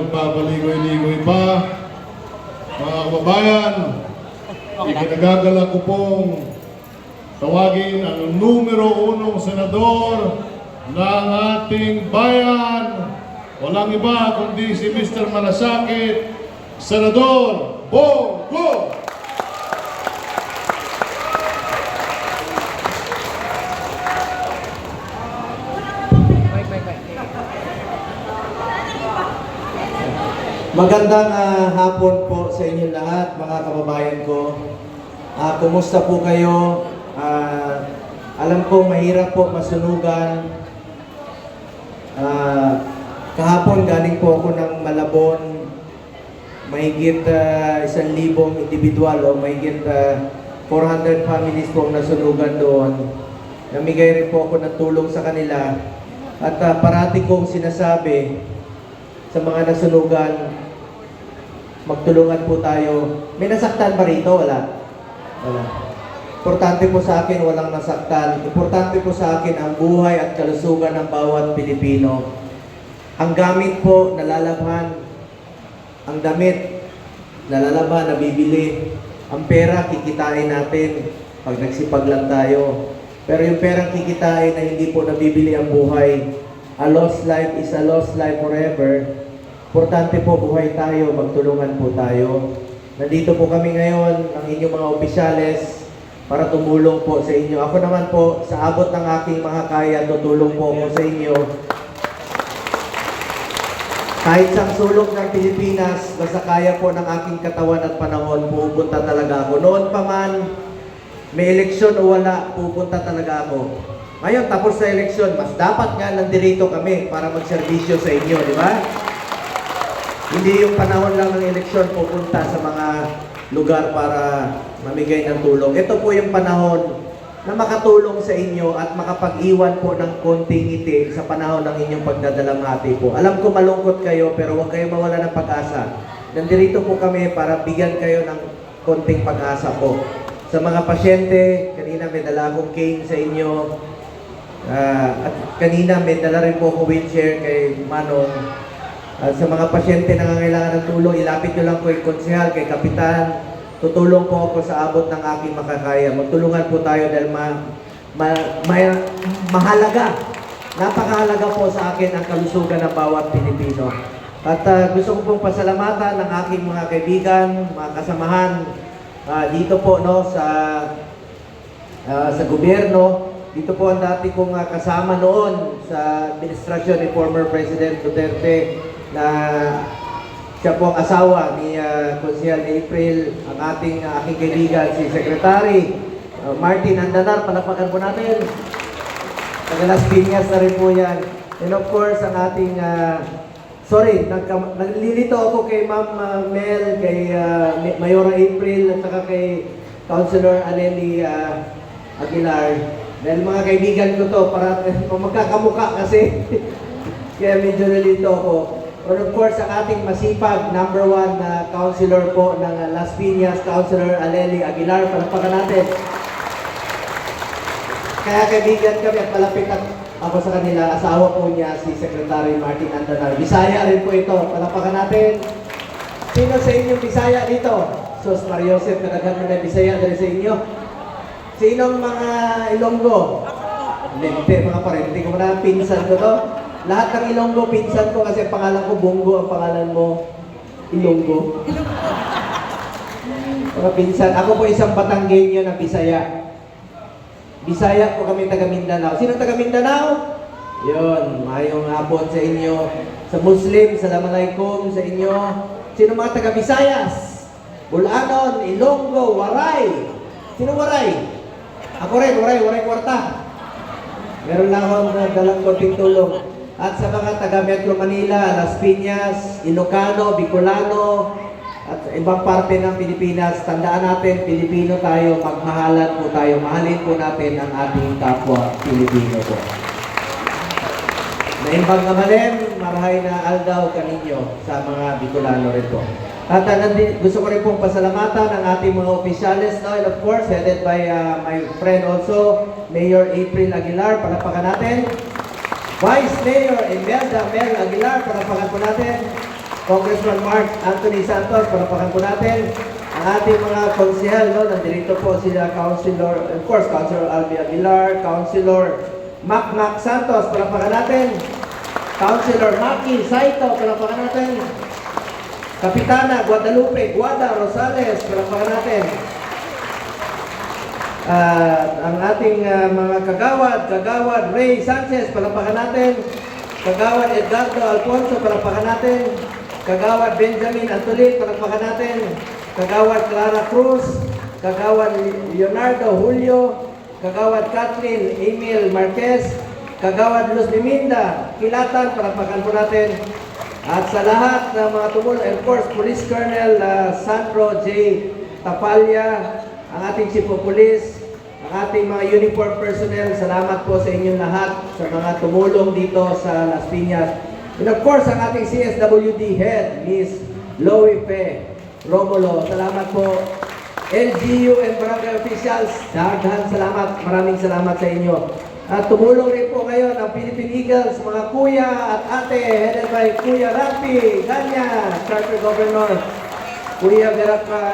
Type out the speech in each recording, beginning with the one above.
nagpapaligoy-ligoy pa. Mga kababayan, ikinagagalak ko pong tawagin ang numero 1 senador ng ating bayan. Walang iba kundi si Mr. Malasakit, Senador Bongo! Magandang hapon po sa inyo lahat, mga kababayan ko. Kumusta po kayo? Alam ko mahirap po masunugan. Kahapon galing po ako ng Malabon. Mahigit 1,000 individual o mahigit 400 families po nasunugan doon. Namigay rin po ako ng tulong sa kanila. At parati kong sinasabi sa mga nasunugan, magtulungan po tayo. May nasaktan ba rito? Wala. Wala. Importante po sa akin, walang nasaktan. Importante po sa akin ang buhay at kalusugan ng bawat Pilipino. Ang gamit po, nalalabhan. Ang damit, nalalabhan, nabibili. Ang pera, kikitain natin pag nagsipag lang tayo. Pero yung perang kikitain na hindi po nabibili ang buhay, a lost life is a lost life forever. Importante po buhay tayo, magtulungan po tayo. Nandito po kami ngayon, ang inyong mga opisyales, para tumulong po sa inyo. Ako naman po, sa abot ng aking makakaya, tutulong po ako sa inyo. Kahit sa sulok ng Pilipinas, basta kaya po ng aking katawan at panahon, pupunta talaga ako. Noon pa man, may eleksyon o wala, pupunta talaga ako. Ngayon, tapos sa eleksyon, mas dapat nga nandirito kami para magserbisyo sa inyo, di ba? Hindi yung panahon lang ng eleksyon pupunta sa mga lugar para mamigay ng tulong. Ito po yung panahon na makatulong sa inyo at makapag-iwan po ng konting ngiti sa panahon ng inyong pagdadalamhati po. Alam ko malungkot kayo pero huwag kayo mawala ng pag-asa. Nandito po kami para bigyan kayo ng konting pag-asa po. Sa mga pasyente, kanina may dala akong cane sa inyo. At kanina may dala rin po ako wheelchair kay Manong. At sa mga pasyente na nangangailangan ng tulong, ilapit nyo lang po yung konsehal, kay Kapitan. Tutulong po ako sa abot ng aking makakaya. Magtulungan po tayo dahil mahalaga. Napakahalaga po sa akin ang kalusugan ng bawat Pilipino. At gusto ko pong pasalamatan ng aking mga kaibigan, mga kasamahan dito po no, sa gobyerno. Dito po ang dati kong kasama noon sa administrasyon ni former President Duterte na siya po ang asawa ni Konsehal April, ang aking kaibigan, si Secretary Martin Andanar, palakpakan po natin. Taga Las Piñas na rin po yan. And of course, ang ating, naglilito ako kay Ma'am Mel, kay Mayora April, at saka kay Councilor Aleli Aguilar. Dahil mga kaibigan ko to, para magkakamuka kasi. Kaya medyo nalito ako. And of course, ang ating masipag, number 1 na councilor po ng Las Piñas, Councilor Aleli Aguilar. Palapakan natin. Kaya kaibigan kami at malapit ako sa kanila. Asawa po niya si Secretary Martin Andanar. Bisaya rin po ito. Palapakan natin. Sino sa inyong Bisaya dito? Sos Mariosep, kadaghan mo na Bisaya dahil sa inyo. Sinong mga Ilonggo? Hindi, mga parente ko na. Pinsan ko to. Lahat ng Ilonggo, pinsan ko kasi pangalan ko Bongo, ang pangalan mo Ilonggo. Mga pinsan. Ako po isang Batanggenyo na Bisaya. Bisaya po kami taga Mindanao. Sino taga Mindanao? Yun, mayong hapon sa inyo. Sa Muslim, Assalamualaikum sa inyo. Sino mga taga Visayas? Bulanon, Ilonggo, Waray. Sino Waray? Ako rin, Waray kwarta. Meron lang akong dalang konting tulong. At sa mga taga Metro Manila, Las Piñas, Ilocano, Bicolano, at ibang parte ng Pilipinas, tandaan natin, Pilipino tayo, magmahalan po tayo, mahalin po natin ang ating kapwa Pilipino po. Naimbang naman marahay na aldaw kaninyo sa mga Bicolano rin po. At gusto ko rin pong pasalamatan ang ating mga opisyales, no? And of course, headed by my friend also, Mayor April Aguilar, palapakan natin. Vice Mayor Imelda Mel Aguilar, palapakan po natin. Congressman Mark Anthony Santos, palapakan po natin. Ang ating mga konsehal, no, nandito po sila Councilor, of course, Councilor Albi Aguilar, Councilor Mac Santos, palapakan natin. Councilor Maki Saito, palapakan natin. Kapitana Guadalupe Guada Rosales, palapakan natin. Ang ating mga kagawad Ray Sanchez, palapakan natin. Kagawad Edgardo Alfonso, palapakan natin. Kagawad Benjamin Antolit, palapakan natin. Kagawad Clara Cruz, Kagawad Leonardo Julio, Kagawad Kathleen Emil Marquez, Kagawad Luz Liminda, Kilatan, palapakan po natin. At sa lahat ng mga tumulong, of course, Police Colonel Sandro J. Tapalya, ang ating Chief of Police, ang ating mga uniform personnel, salamat po sa inyong lahat sa mga tumulong dito sa Las Piñas. And of course, ang ating CSWD Head, Miss Loie P. Romulo, salamat po. LGU and barangay officials, daghan salamat, maraming salamat sa inyo. At tumulong rin po ngayon ang Philippine Eagles, mga kuya at ate, headed by Kuya Rapi Ganya, Charter Governor, Kuya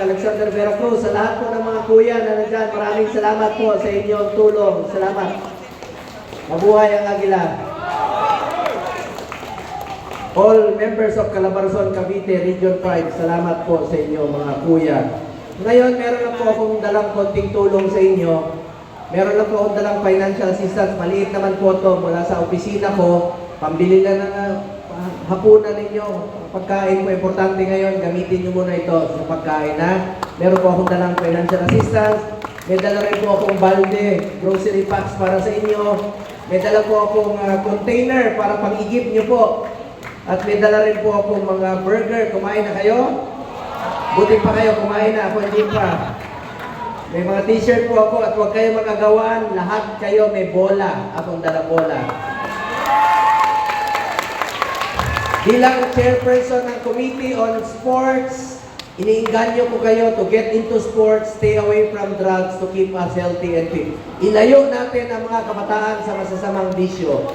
Alexander Veracruz, sa lahat po ng mga kuya na nandyan, maraming salamat po sa inyong tulong. Salamat. Mabuhay ang Aguila. All members of Calabarzon, Cavite, Region 5, salamat po sa inyo mga kuya. Ngayon, meron lang po akong dalang konting tulong sa inyo. Meron lang po akong dalang financial assistance. Maliit naman po ito mula sa opisina ko. Pambili lang ng hapunan ninyo. Pagkain po, importante ngayon. Gamitin nyo muna ito sa pagkain. Meron po akong dalang financial assistance. May dala rin po akong balde, grocery packs para sa inyo. May dala po akong container para pang-igip nyo po. At may dala rin po akong mga burger. Kumain na kayo? Buti pa kayo, kumain na. Ako hindi pa. May mga t-shirt po ako at huwag kayo magagawan. Lahat kayo may bola. Akong dala bola. Bilang chairperson ng Committee on Sports, iniinganyo ko kayo to get into sports, stay away from drugs to keep us healthy and fit. Ilayo natin ang mga kabataan sa masasamang bisyo.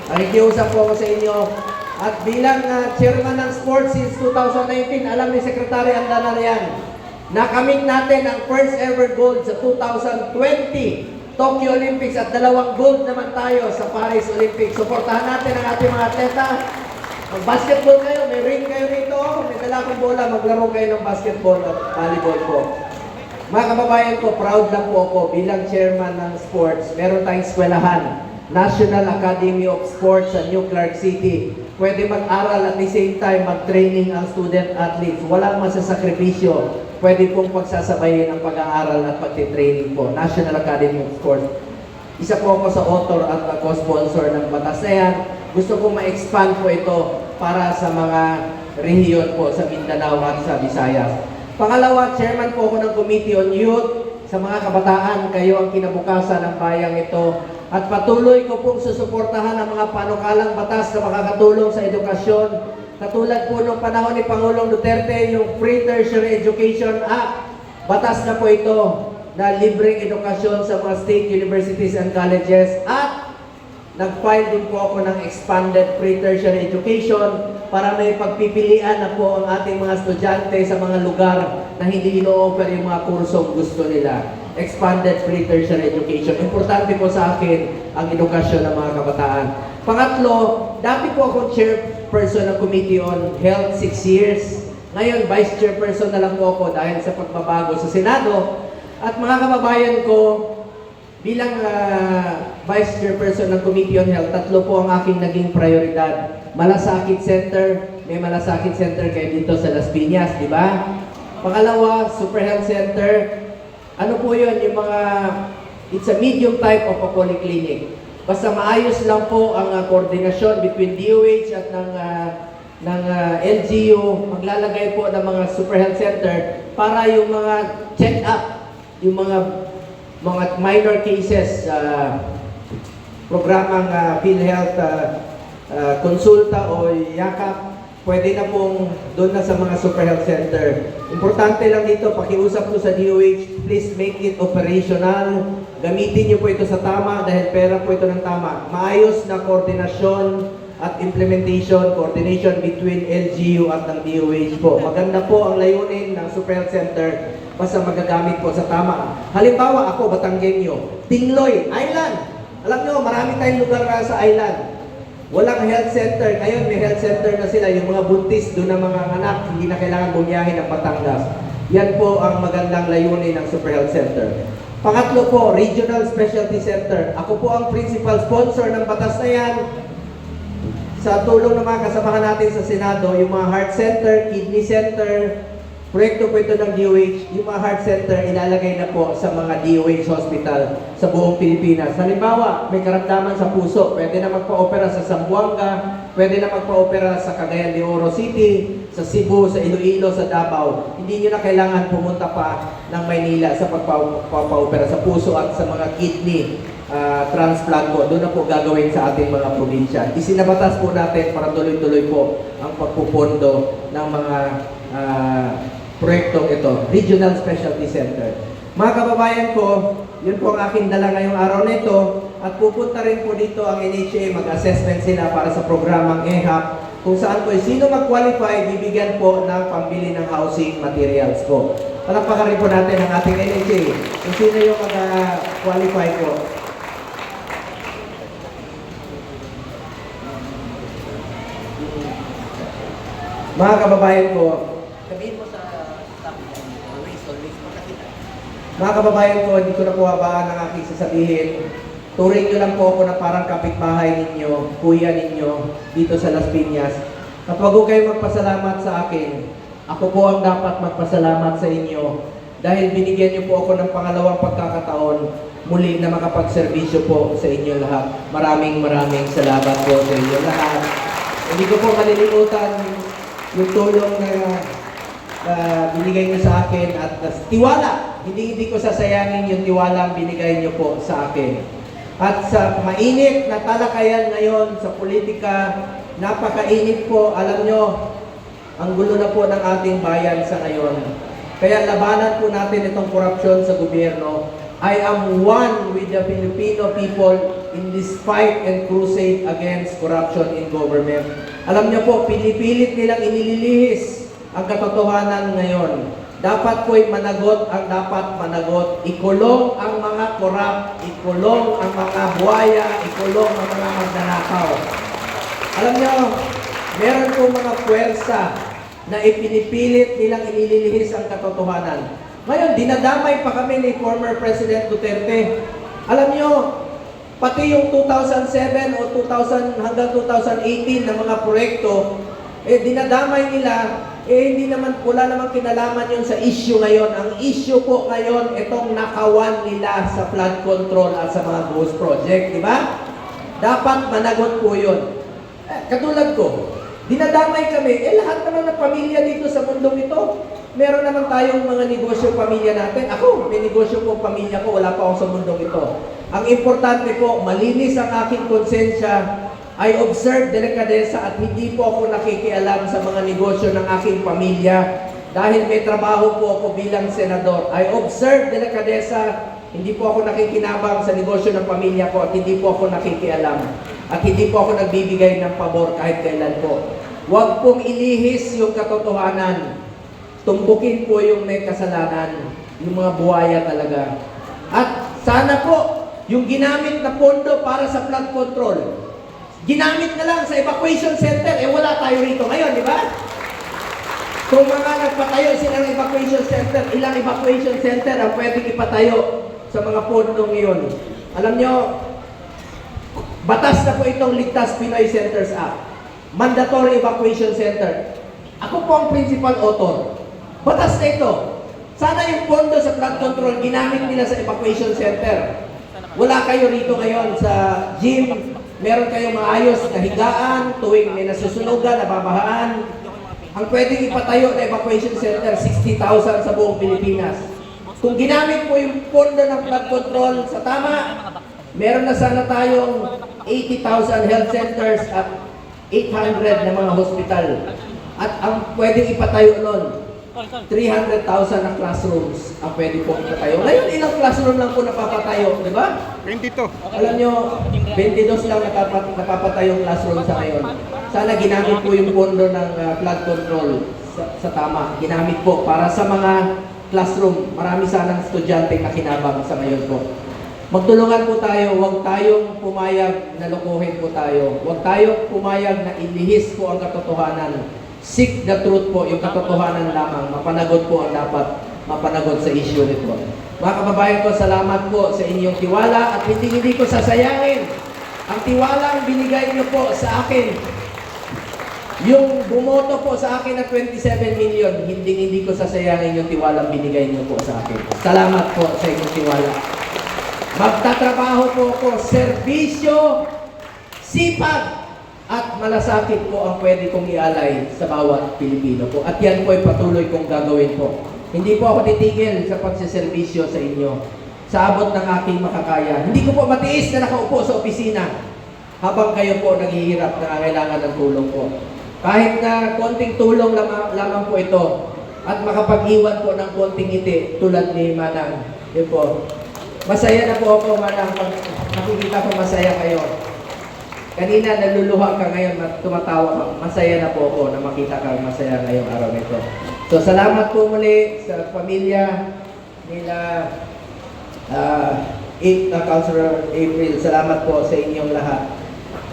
Nakikiusap po ako sa inyo. At bilang chairman ng sports since 2019, alam ni Secretary Andana yan, nakamit natin ang first ever gold sa 2020 Tokyo Olympics at 2 gold naman tayo sa Paris Olympics. Suportahan natin ang ating mga atleta. Mag-basketball kayo, may ring kayo rito, may dala kong bola, maglaro kayo ng basketball at volleyball po. Mga kababayan ko, proud lang po ako bilang chairman ng sports. Meron tayong eskwelahan, National Academy of Sports sa New Clark City. Pwede mag-aral at the same time mag-training ang student athletes. Walang masasakripisyo. Pwede pong pagsasabayin ang pag-aaral at pag-training po. National Academy of Sports. Isa po ako sa author at co-sponsor ng batas na yan. Gusto kong ma-expand po ito para sa mga rehiyon po sa Mindanao at sa Visayas. Pangalawa, chairman po ako ng Committee on Youth. Sa mga kabataan, kayo ang kinabukasan ng bayang ito. At patuloy ko pong susuportahan ang mga panukalang batas na makakatulong sa edukasyon. Katulad po nung panahon ni Pangulong Duterte, yung Free Tertiary Education Act. Batas na po ito na libreng edukasyon sa mga state universities and colleges. At nag-file din po ako ng expanded free tertiary education para may pagpipilian na po ang ating mga estudyante sa mga lugar na hindi ino-offer yung mga kursong gusto nila. Expanded free tertiary education. Importante po sa akin ang edukasyon ng mga kabataan. Pangatlo, dati po akong chairperson ng Committee on Health 6 years. Ngayon, vice chairperson na lang po ako dahil sa pagbabago sa Senado. At mga kababayan ko, bilang vice chairperson ng Committee on Health, 3 po ang aking naging prioridad. Malasakit Center, may Malasakit Center kayo dito sa Las Piñas, di ba? Pangalawa, Super Health Center. Ano po yun? Yung mga, it's a medium type of a polyclinic. Basta maayos lang po ang koordinasyon between DOH at ng LGU. Maglalagay po ng mga Super Health Center para yung mga check-up, yung mga minor cases, programang PhilHealth konsulta o yakap, pwede na pong doon na sa mga Super Health Center. Importante lang dito, pakiusap ko sa DOH, please make it operational. Gamitin niyo po ito sa tama dahil pera po ito ng tama. Maayos na koordinasyon at implementation, coordination between LGU at ng DOH po. Maganda po ang layunin ng Super Health Center basta magagamit po sa tama. Halimbawa ako, Batanggenyo, Tingloy, Island. Alam nyo, marami tayong lugar na sa island. Walang health center. Ngayon may health center na sila. Yung mga buntis doon ng mga anak, hindi na kailangan bumiyahe ng Batangas. Yan po ang magandang layunin ng Super Health Center. Pangatlo po, Regional Specialty Center. Ako po ang principal sponsor ng batas na yan. Sa tulong ng mga kasamahan natin sa Senado, yung mga heart center, kidney center, proyekto po ito ng DOH, yung mga heart center ilalagay na po sa mga DOH hospital sa buong Pilipinas. Halimbawa, may karamdaman sa puso, pwede na magpa-opera sa Zamboanga, pwede na magpa-opera sa Cagayan de Oro City, sa Cebu, sa Iloilo, sa Davao. Hindi nyo na kailangan pumunta pa ng Maynila sa pagpa-opera sa puso at sa mga kidney transplant po. Doon na po gagawin sa ating mga probinsya. Isinabatas po natin para tuloy-tuloy po ang pagpupondo ng mga proyektong ito, Regional Specialty Center. Mga kababayan ko, yun po ang aking dala ngayong araw nito at pupunta rin po dito ang NHA, mag-assessment sila para sa programang EHAP kung saan po sino mag-qualify, bibigyan po ng pambili ng housing materials po. Palakpakan rin po natin ang ating NHA kung sino yung mag-qualify po. Mga kababayan ko, sabihin mo sa staff always magkakita. Mga kababayan ko, hindi ko na po habaan ang aking sasabihin. Turing nyo lang po ako na parang kapitbahay ninyo, kuya ninyo, dito sa Las Piñas. Kapag huwag kayo magpasalamat sa akin, ako po ang dapat magpasalamat sa inyo dahil binigyan nyo po ako ng pangalawang pagkakataon muli na makapagserbisyo po sa inyo lahat. Maraming salamat po sa inyo lahat. Hindi ko po malilimutan yung tulong na binigay niyo sa akin at tiwala. Hindi ko sasayangin yung tiwala ang binigay niyo po sa akin. At sa mainit na talakayan ngayon sa politika, napakainit po. Alam nyo, ang gulo na po ng ating bayan sa ngayon. Kaya labanan po natin itong korupsyon sa gobyerno. I am one with the Filipino people in this fight and crusade against corruption in government. Alam niyo po, pinipilit nilang inililihis ang katotohanan ngayon. Dapat po'y managot ang dapat managot. Ikulong ang mga korap, ikulong ang mga buhaya, ikulong ang mga magnanakaw. Alam niyo, meron po mga puwersa na ipinipilit nilang inililihis ang katotohanan. Ngayon, dinadamay pa kami ni former President Duterte. Alam niyo, pati yung 2007 o 2000 hanggang 2018 na mga proyekto, dinadamay nila, hindi naman, wala namang kinalaman yun sa issue ngayon. Ang issue po ngayon, itong nakawan nila sa flood control at sa mga ghost project, di ba? Dapat managot po yun. Katulad ko, dinadamay kami, lahat naman ng pamilya dito sa mundong ito, meron naman tayong mga negosyo pamilya natin. Ako, may negosyo po pamilya ko, wala pa ako sa mundong ito. Ang importante po, malinis ang aking konsensya. I observe delikadesa at hindi po ako nakikialam sa mga negosyo ng aking pamilya dahil may trabaho po ako bilang senador. I observe delikadesa, hindi po ako nakikinabang sa negosyo ng pamilya ko at hindi po ako nakikialam. At hindi po ako nagbibigay ng pabor kahit kailan po. Huwag pong ilihis yung katotohanan. Tumbukin po yung may kasalanan, yung mga buhaya talaga. At sana po, yung ginamit na pondo para sa flood control, ginamit na lang sa evacuation center, wala tayo rito ngayon, di ba? Kung mga nagpatayo sila ng evacuation center, ilang evacuation center ang pwedeng ipatayo sa mga pondong iyon. Alam nyo, batas na po itong Ligtas Pinoy Centers Act. Mandatory evacuation center. Ako po ang principal author. Batas na ito. Sana yung pondo sa flood control ginamit nila sa evacuation center. Wala kayo rito ngayon sa gym. Meron kayong maayos na higaan tuwing may nasusunugan, nababahaan. Ang pwedeng ipatayo na evacuation center, 60,000 sa buong Pilipinas. Kung ginamit po yung pondo ng flood control sa tama, meron na sana tayong 80,000 health centers at 800 na mga hospital. At ang pwedeng ipatayo nun, 300,000 na classrooms ang pwede po ipatayo. Ngayon, ilang classroom lang po napapatayo, di ba? 22. Alam nyo, 22 lang napapatayong classroom sa ngayon. Sana ginamit po yung pondo ng flood control sa tama. Ginamit po para sa mga classroom. Marami sanang estudyante na kinabang sa ngayon po. Magtulungan po tayo, huwag tayong pumayag na lokohin po tayo. Huwag tayong pumayag na ilihis po ang katotohanan. Seek the truth po, yung katotohanan lamang. Mapanagot po ang dapat mapanagot sa issue nito. Mga kababayan ko, salamat po sa inyong tiwala at hindi ko sasayangin ang tiwalang binigay niyo po sa akin. Yung bumoto po sa akin na 27 million, hindi ko sasayangin yung tiwalang binigay niyo po sa akin. Salamat po sa inyong tiwala. Magtatrabaho po ako, serbisyo, sipag, at malasakit po ang pwede kong ialay sa bawat Pilipino po. At yan po ay patuloy kong gagawin po. Hindi po ako titigil sa pagsiservisyo sa inyo. Sa abot ng aking makakaya. Hindi ko po matiis na nakaupo sa opisina habang kayo po naghihirap na kailangan ng tulong po. Kahit na konting tulong lamang po ito at makapag-iwan po ng konting ngiti tulad ni Manang. Yun po. Masaya na po ako, Manang, pag nakikita ko masaya kayo. Kanina naluluha ka ngayon at tumatawa ka. Masaya na po ako na makita ka masaya ngayong araw nito. So salamat po muli sa pamilya nila Councilor April. Salamat po sa inyong lahat.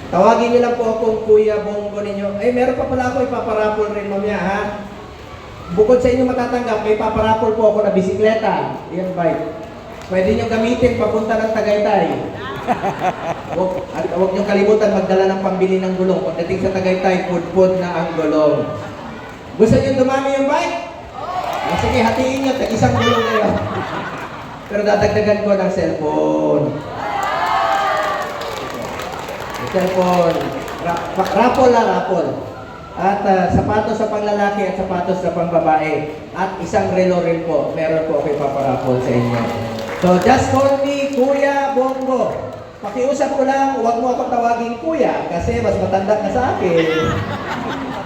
Tawagin niyo lang po akong Kuya Bongo ninyo. Ay, meron pa pala ako ipaparapol rin mamaya, ha? Bukod sa inyo matatanggap, may paparapol po ako na bisikleta. Yan, bike. Pwede nyo gamitin papunta ng Tagaytay. Huwag nyo kalimutan magdala ng pambili ng gulong. Pagdating sa Tagaytay, pud-pud na ang gulong. Gusto nyo dumami yung bike? Sige, hatiin nyo. Tag-isang gulong kayo. Pero dadagdagan ko ng cellphone. Cellphone. Rapol na rapol. At sapatos sa panglalaki at sapatos sa pangbabae. At isang relo rin po. Meron po ako ipaparapol sa inyo. So, just call me Kuya Bongo. Pakiusap ko lang, huwag mo akong tawagin Kuya kasi mas matanda ka sa akin.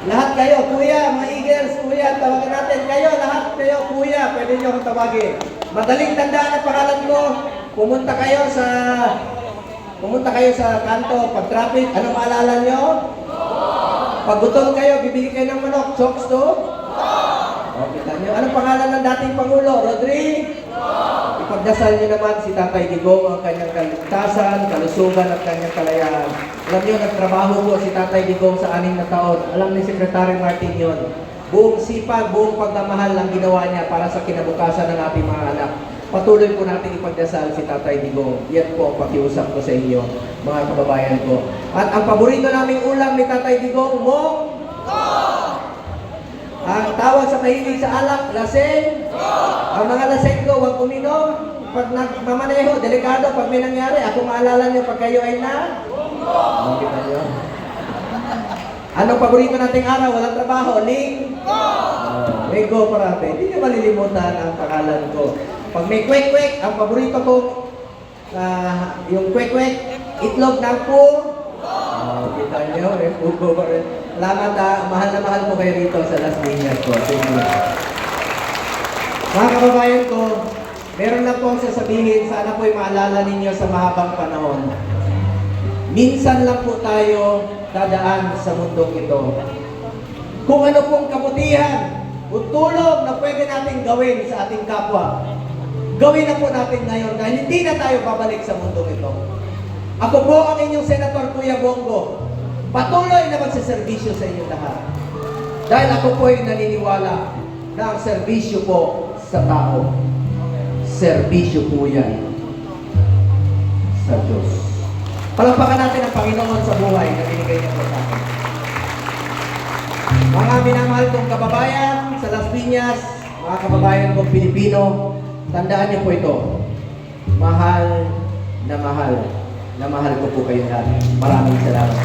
Lahat kayo, Kuya, mga Eagles, Kuya, tawagan natin kayo, lahat kayo, Kuya, pwede nyo akong tawagin. Madaling tandaan ang pangalan ko. Pumunta kayo sa kanto, pag traffic, ano maalala nyo? Pag gutom kayo, bibili kayo ng manok, chokes to? O, kita nyo. Anong pangalan ng dating Pangulo? Rodri? Ipagdasal niyo naman si Tatay Digong ang kanyang kaligtasan, kalusugan at kanyang kalayaan. Alam niyo, nagtrabaho po si Tatay Digong sa 6 na taon. Alam ni Secretary Martin yun. Buong sipag, buong pagmamahal ang ginawa niya para sa kinabukasan ng ating mga anak. Patuloy po natin ipagdasal si Tatay Digong. Yan po ang pakiusap ko sa inyo, mga kababayan ko. At ang paborito naming ulam ni Tatay Digong, ang tawag sa mahilig sa alak, laseng. Ang mga laseng ko, huwag uminom. Pag nagmamaneho, delikado. Pag may nangyari, ako maalala niyo pag kayo ay na. Kita niyo? Anong paborito nating araw? Walang trabaho. Linggo parate. Hindi niyo malilimutan ang pangalan ko. Pag may kwek-kwek, ang paborito ko, yung kwek-kwek, itlog ng po. Kita niyo, pugo pa rin. Salamat, mahal na mahal ko kayo rito sa Las Piñas po. Thank you. Mga kababayan ko, meron lang pong sasabihin, sana po'y maalala ninyo sa mahabang panahon. Minsan lang po tayo dadaan sa mundong ito. Kung ano pong kabutihan o tulong na pwede natin gawin sa ating kapwa, gawin na po natin ngayon dahil hindi na tayo babalik sa mundong ito. Ako po ang inyong Senator Kuya Bongo. Patuloy na magsiservisyo sa inyo lahat. Dahil ako po ay naniniwala na ang serbisyo po sa tao. Serbisyo po yan sa Diyos. Palakpakan natin ang Panginoon sa buhay na binigay niya po sa akin. Mga minamahal kong kababayan sa Las Piñas, mga kababayan kong Pilipino, tandaan niyo po ito. Mahal na mahal ko po kayo lahat. Maraming salamat.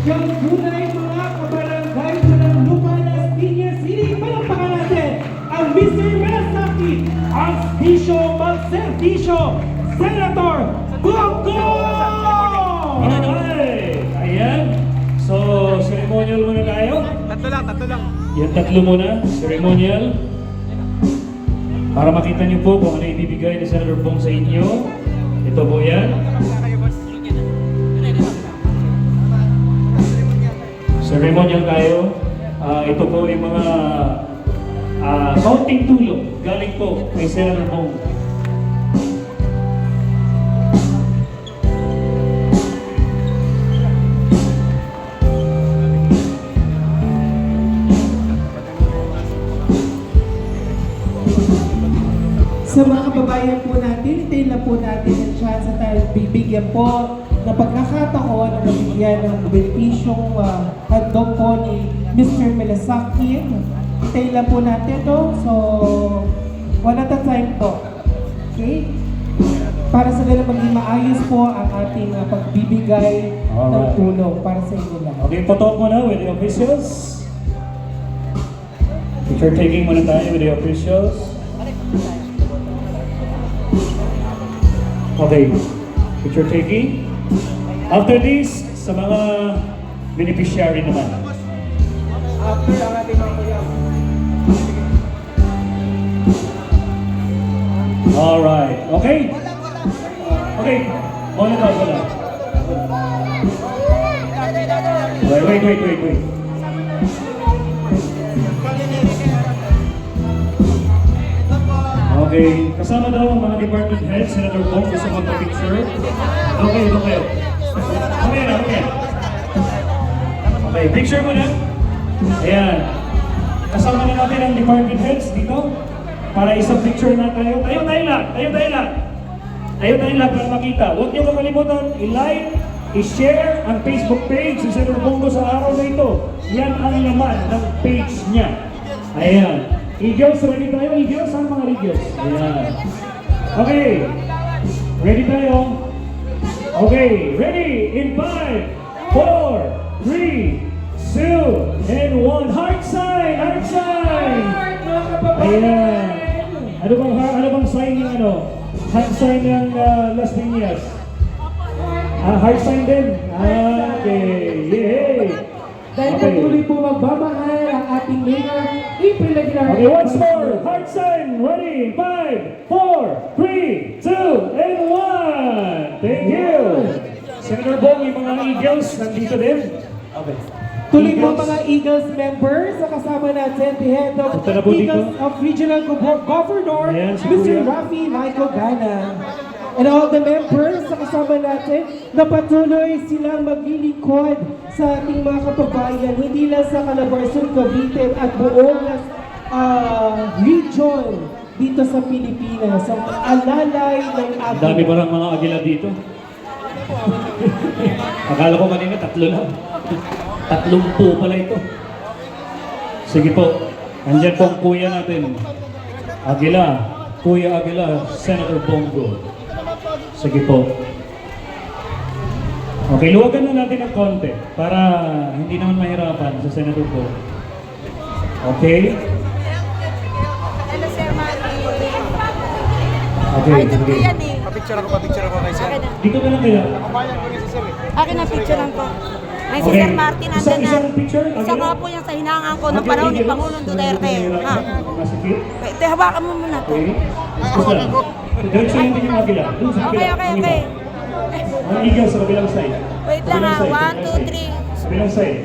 Yung tunay mga kabarangay ng lupa Las Piñas City, palakpakan natin ang Mr. Malasaki, ang Servisyo, Senator Bongo! Okay, ayan. So, ceremonial muna tayo. Tatlo lang. Yan, tatlo muna, ceremonial. Para makita niyo po kung ano ibibigay ni Senator Bong sa inyo. Ito po yan. Ceremonial tayo. Ito po yung mga kaunting tulong galing po kay Senator Bong. Sa mga kababayan po natin, tayo na po natin ang chance na tayo bibigyan po na pagkakataon na nabigyan ng benepisyong handog po ni Mr. Melasaki. Tayo lang po natin to. So, one at a time po. Okay? Para sa ganun maging maayos po ang ating pagbibigay ng Alright. tulong para sa inyo lahat. Okay, photo muna with the officials. Picture taking muna tayo with the officials. Okay, picture taking. After this, sa mga beneficiary naman. After ang ating mga kuya. Alright, okay? Okay, wala daw, wala. Wait. Okay, kasama daw ang mga department heads, Senator Bong, gusto magpa-picture. Okay. Okay, picture mo na. Ayan. Kasama na natin ang department heads dito. Para isang picture na tayo. Tayo lang para makita. Huwag niyo kakalimutan, i-like, i-share ang Facebook page si Senator Bongo sa araw na ito. Yan ang laman ng page niya. Ayan. Eagles, ready tayo? Eagles? Saan mga Eagles? Ayan. Okay. Ready tayo? Okay. Ready? In 5, 4, 3, 2, and 1. Heart sign! Heart sign! Ayan. Ano bang sign ng ano? Heart sign ng Las Piñas? Heart sign din? Okay. Yay! Dahil patuloy po magmamahal ang ating Mayor April Aguilar. Okay, once more. Heart sign. Ready? 5, 4, 3, 2, and 1. Thank you. Senator Bong, yung mga Eagles nandito din. Okay. Tuloy po mga Eagles members na kasama natin, the head of Punta na po dito. Eagles of Regional Governor, Ayan, si Mr. Kuya. Rafi Michael Gana. And all the members na kasama natin na patuloy silang maglilingkod sa ating mga kababayan, hindi lang sa Calabarzon, Cavite at buong region dito sa Pilipinas. Ang alalay ng Ang dami ating parang mga agila dito. Akala ko kanina 3 lang. 30 pala ito. Sige po. Andyan po ang kuya natin. Aguila. Kuya Aguila, Senator Bongo. Sige po. Okay, luwagan na natin ng konti para hindi naman mahirapan sa Senator Bongo. Okay? Hello, Sir Manny. Okay, Ay, ito sige. yan eh. Papicture ako kay sir. Akin na. Dito na lang kaya. Kabayan ko niya si sir eh. Akin na picturean ko. Ay, si Okay. Sir Martin nandun na. Isang picture? Isa nga po yan sa hinahangan ko ng panahon ni Pangulong Duterte. Ha? Masikip? Wait, hawakan mo muna to. Okay. Basta. Diretso yung tingin mo Aguila. Doon sa Okay, kabila. okay, okay. Ang Eagle sa kabilang side. Wait lang ha. Kabilang side, 1, 2, 3. Kabilang side.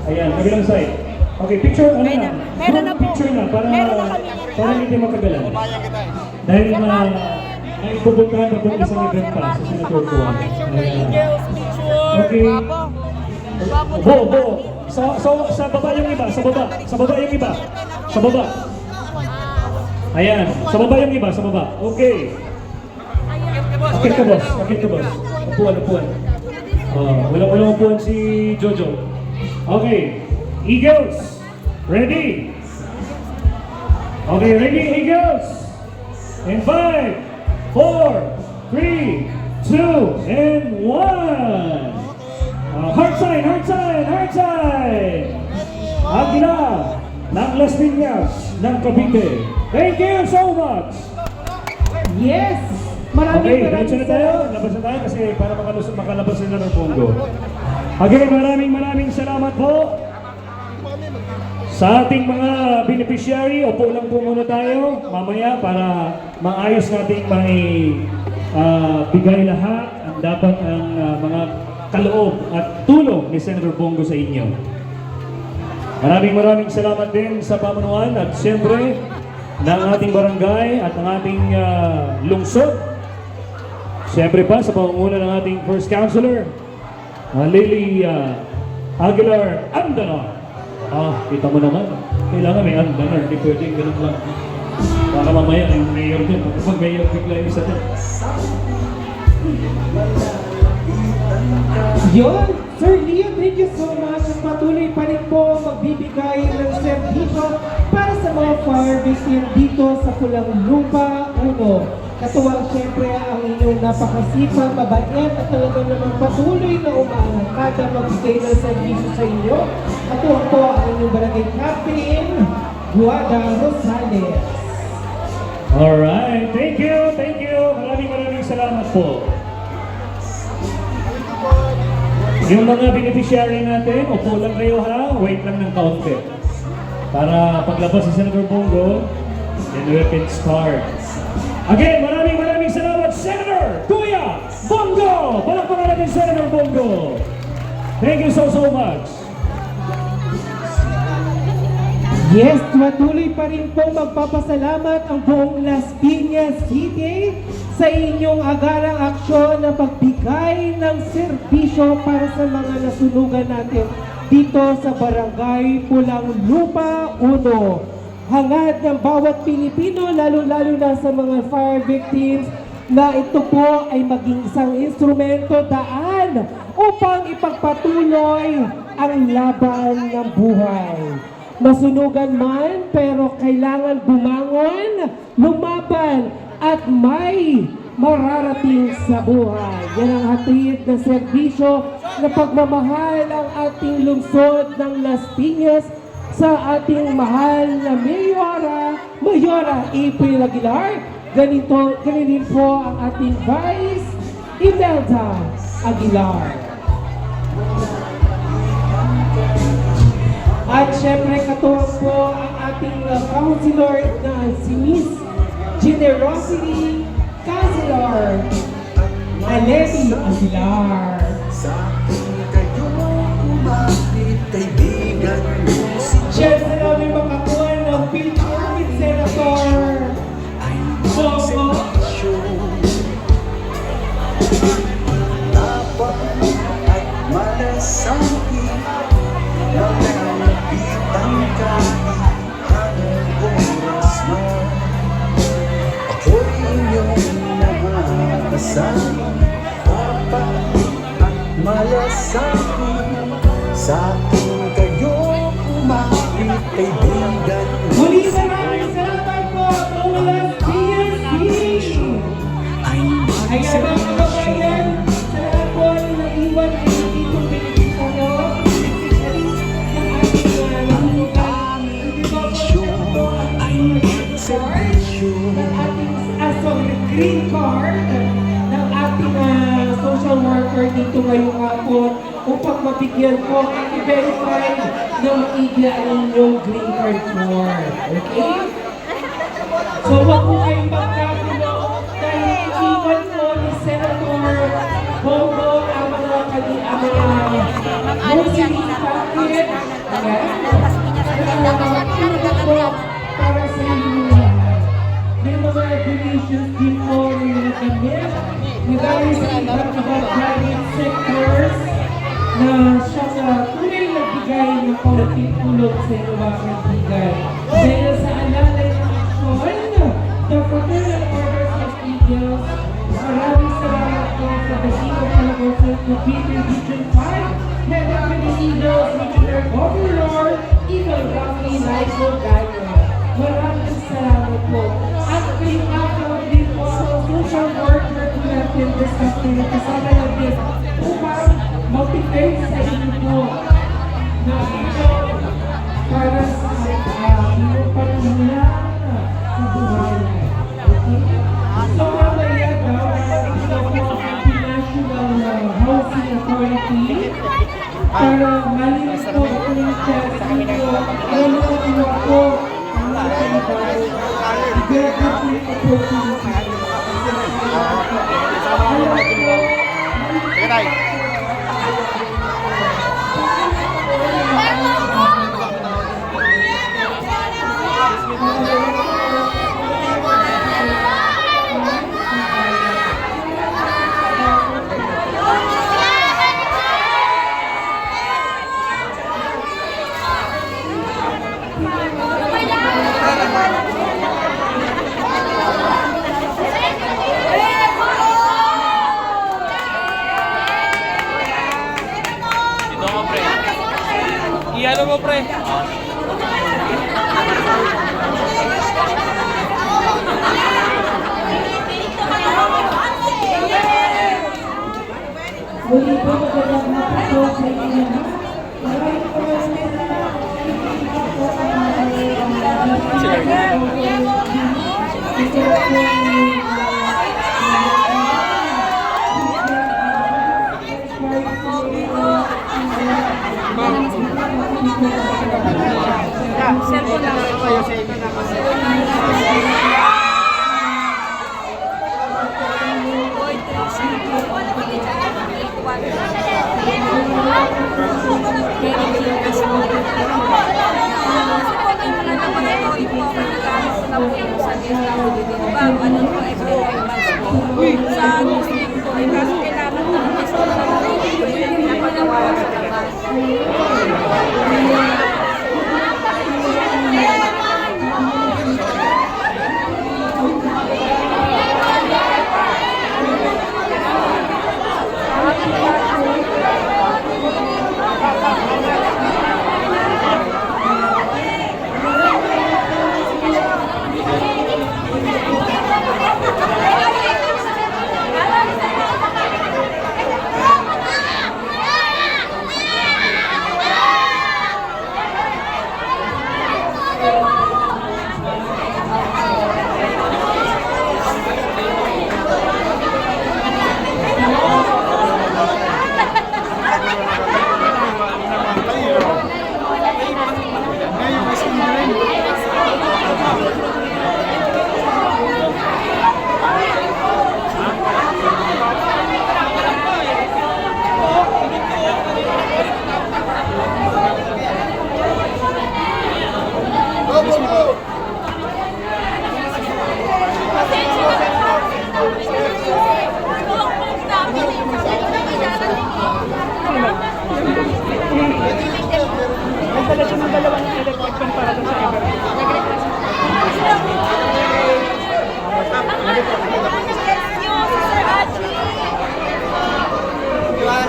Ayan, kabilang side. Okay, picture ano Meron na? na. Meron na po. Picture na para Meron na kami. para hindi matagalan. Kabayan kita eh. Dahil Sir Martin. may pupuntahan pa po Hello isang po, event Sir pa sa Martin. Senator ko. Picture na Eagles. Picture. Okay. Guwapo. Guwapo na. Bo. Sa baba yung iba, sa baba. Sa baba yung iba. Sa baba. Ayan, sa baba yung iba, sa baba. Okay. Akit ka boss, Upuan. Walang upuan si Jojo. Okay, Eagles, ready? Okay, ready Eagles? In 5, 4, 3, 2, and 1. Heart sign! Aguila ng Las Piñas ng Cavite. Thank you so much! Yes! Okay, Maraming diretso na tayo. Labas na tayo kasi para makalabas sila ng Bongo. Okay, maraming salamat po. Sa ating mga beneficiary, upo lang po muna tayo mamaya para maayos nating may bigay lahat ang dapat ang mga kaloob at tulong ni Senator Bongo sa inyo. Maraming salamat din sa pamunuan at siyempre ng ating barangay at ng ating lungsod. Siyempre pa sa pamumuno ng ating first councilor, Lily Aguilar Andanar. Kita mo naman, kailangan may Andanar, hindi pwedeng ganun lang. Baka mamaya yung mayor din, pag mayor bigla yung isa din. Yun, Sir Leo, thank you so much. At patuloy pa rin po magbibigay ng serbisyo para sa mga fire victim dito sa Pulang Lupa 1. Katuwang siyempre ang inyong napakasipang mabait at talagang naman patuloy na umaangkada magbigay ng serbisyo sa inyo. Katuwang po ang inyong barangay captain, Guada Rosales. Alright, thank you. Maraming salamat po. Yung mga beneficiary natin, upo lang kayo ha, wait lang ng kaunti. Para paglabas si Senator Bongo, then we can start. Again, maraming salamat, Senator Kuya Bongo! Palakpakan natin Senator Bongo! Thank you so much! Yes, patuloy pa rin po magpapasalamat ang buong Las Piñas City sa inyong agarang aksyon na pagbigay ng serbisyo para sa mga nasunugan natin dito sa Barangay Pulang Lupa 1. Hangad ng bawat Pilipino, lalo-lalo na sa mga fire victims, na ito po ay maging isang instrumento daan upang ipagpatuloy ang laban ng buhay. Masunugan man, pero kailangan bumangon, lumaban, at may mararating sa buhay. Yan ang hatid na serbisyo na pagmamahal ang ating lungsod ng Las Piñas sa ating mahal na Mayora April Aguilar. Ganito po ang ating Vice Imelda Aguilar. At syempre katuwang po ang ating councilor na si Miss Generosity Councilor Aleti Aguilar. Siyempre namin makakuha ng picture with Senator Bongo. Sa akin kayo kumapit, kaibigan. Muli maraming salamat po, Las Piñas City. Kaya mga kababayan, sa lahat po ang naiwan ay dito pinipita nyo. Especially ng ating nalunugan. Hindi ba po ang green card ng ating social worker dito ngayong hapon upang mabigyan po at i-verify na maigi ang inyong green card form. Okay? So wag po kayong magkagulo dahil iiwan po ni Senator Bongo ang mga grocery packet. Para sa inyo. May mga donations din po na damit na galing sa iba't ibang private sectors na siya tunay nagbigay ng kaunting tulong sa inyo mga kaibigan. Dahil sa alalay ng aksyon, the Fraternal Orders of Eagles, maraming salamat po sa Basico Calabarzon Cavite Region 5, Head of the Eagles, Regional Overlord, Eagle Rocky, Lico, Daniel. Maraming salamat po. At ngayong araw din po sa social worker po natin this afternoon, kasama natin upang mag-prepare sa inyo po na ito para sa inyong pagmulang sa buhay. Okay? So mamaya daw, ito po ang National Housing Authority para malinis po ang chance ninyo alam niyo po ang ating very different opportunity. Sige tayo. Iyalo mo, pre. Muli po magandang hapon po sa inyo. Maraming po sa district ko, eh, kaso kailangan ko ng district na pinapanawagan sa labas.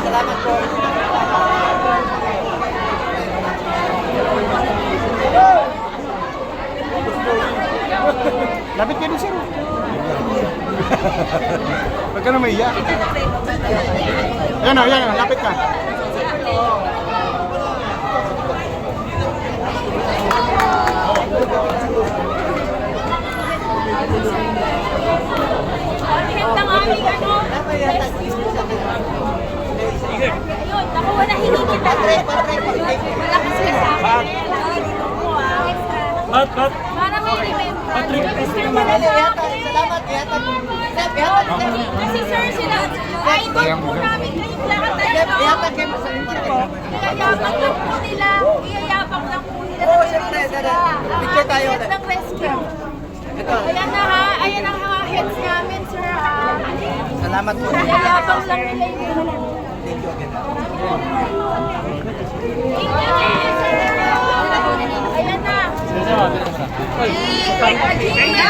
Salamat po. Lapit ka din, sir. Huwag ka na maiyak. Yan o, lapit ka. Ang aming ayun, nakuha na hindi kita. Malakas ka sa akin. Para may remember. Salamat. Kasi sir, sila, idol po namin kayong lahat. Iyayabang lang po nila. Oo, siyempre. Picture tayo. Ng rescue. Ayan na ha. Ayan ang mga heads namin, sir ha. Salamat po. Iyayabang lang nila yung Ayan na.